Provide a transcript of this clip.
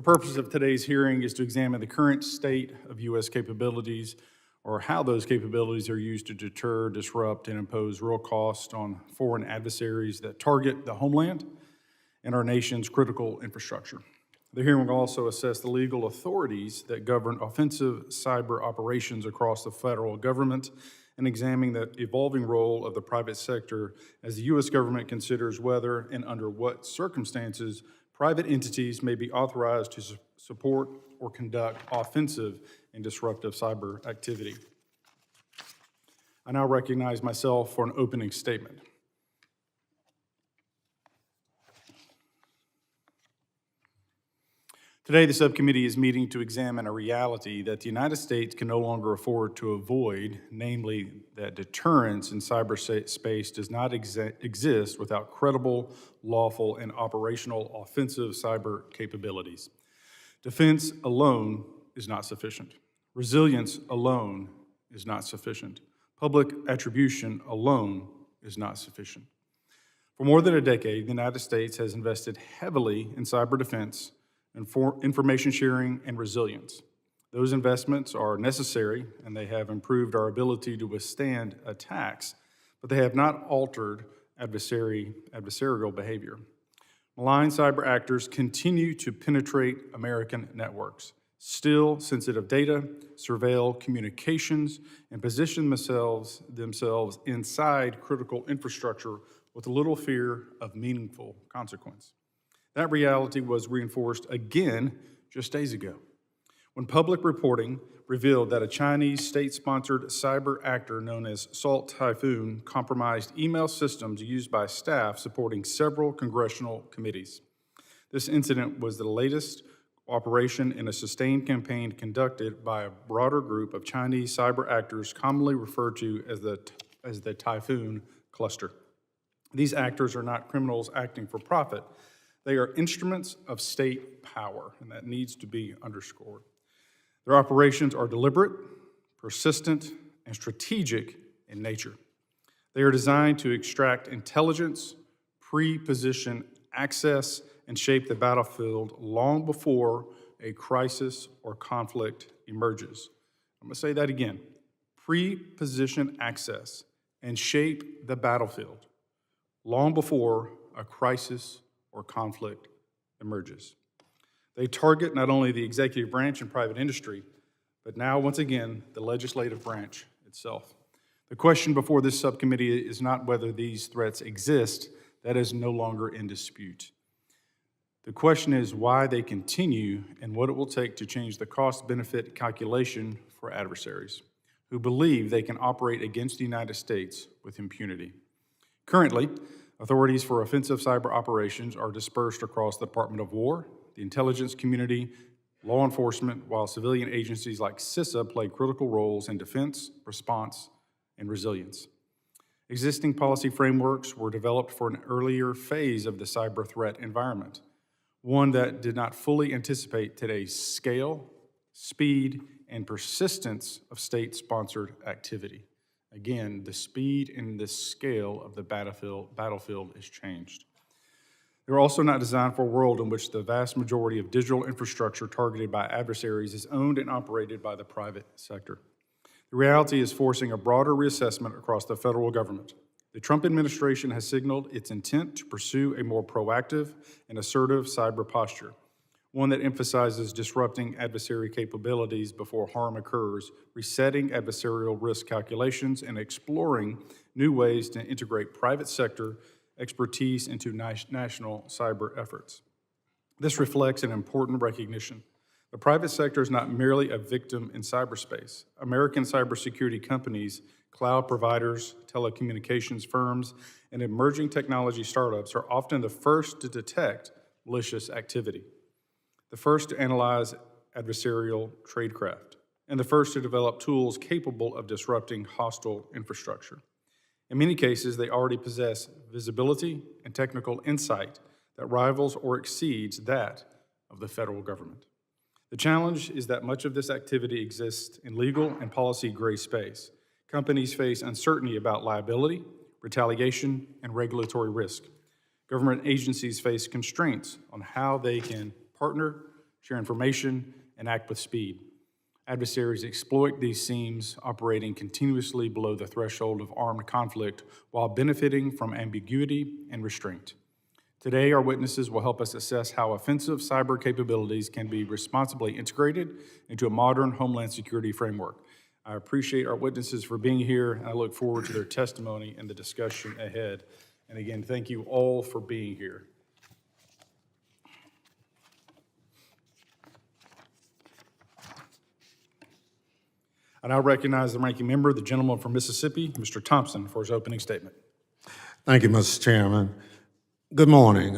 purpose of today's hearing is to examine the current state of U.S. capabilities, or how those capabilities are used to deter, disrupt, and impose real cost on foreign adversaries that target the homeland and our nation's critical infrastructure. The hearing will also assess the legal authorities that govern offensive cyber operations across the federal government and examine the evolving role of the private sector as the U.S. government considers whether and under what circumstances private entities may be authorized to support or conduct offensive and disruptive cyber activity. I now recognize myself for an opening statement. Today, the subcommittee is meeting to examine a reality that the United States can no longer afford to avoid, namely that deterrence in cyberspace does not exist without credible, lawful, and operational offensive cyber capabilities. Defense alone is not sufficient. Resilience alone is not sufficient. Public attribution alone is not sufficient. For more than a decade, the United States has invested heavily in cyber defense and for information sharing and resilience. Those investments are necessary and they have improved our ability to withstand attacks, but they have not altered adversarial behavior. Malign cyber actors continue to penetrate American networks, steal sensitive data, surveil communications, and position themselves inside critical infrastructure with little fear of meaningful consequence. That reality was reinforced again just days ago, when public reporting revealed that a Chinese state-sponsored cyber actor known as Salt Typhoon compromised email systems used by staff supporting several congressional committees. This incident was the latest operation in a sustained campaign conducted by a broader group of Chinese cyber actors commonly referred to as the Typhoon Cluster. These actors are not criminals acting for profit. They are instruments of state power, and that needs to be underscored. Their operations are deliberate, persistent, and strategic in nature. They are designed to extract intelligence, pre-position access, and shape the battlefield long before a crisis or conflict emerges. I'm going to say that again. Pre-position access and shape the battlefield long before a crisis or conflict emerges. They target not only the executive branch and private industry, but now, once again, the legislative branch itself. The question before this subcommittee is not whether these threats exist. That is no longer in dispute. The question is why they continue and what it will take to change the cost-benefit calculation for adversaries who believe they can operate against the United States with impunity. Currently, authorities for offensive cyber operations are dispersed across the Department of War, the intelligence community, law enforcement, while civilian agencies like CISA play critical roles in defense, response, and resilience. Existing policy frameworks were developed for an earlier phase of the cyber threat environment, one that did not fully anticipate today's scale, speed, and persistence of state-sponsored activity. Again, the speed and the scale of the battlefield is changed. They're also not designed for a world in which the vast majority of digital infrastructure targeted by adversaries is owned and operated by the private sector. The reality is forcing a broader reassessment across the federal government. The Trump administration has signaled its intent to pursue a more proactive and assertive cyber posture, one that emphasizes disrupting adversary capabilities before harm occurs, resetting adversarial risk calculations, and exploring new ways to integrate private sector expertise into national cyber efforts. This reflects an important recognition. The private sector is not merely a victim in cyberspace. American cybersecurity companies, cloud providers, telecommunications firms, and emerging technology startups are often the first to detect malicious activity, the first to analyze adversarial tradecraft, and the first to develop tools capable of disrupting hostile infrastructure. In many cases, they already possess visibility and technical insight that rivals or exceeds that of the federal government. The challenge is that much of this activity exists in legal and policy gray space. Companies face uncertainty about liability, retaliation, and regulatory risk. Government agencies face constraints on how they can partner, share information, and act with speed. Adversaries exploit these seams, operating continuously below the threshold of armed conflict while benefiting from ambiguity and restraint. Today, our witnesses will help us assess how offensive cyber capabilities can be responsibly integrated into a modern homeland security framework. I appreciate our witnesses for being here, and I look forward to their testimony and the discussion ahead. And again, thank you all for being here. I now recognize the ranking member, the gentleman from Mississippi, Mr. Thompson, for his opening statement. Thank you, Mr. Chairman. Good morning.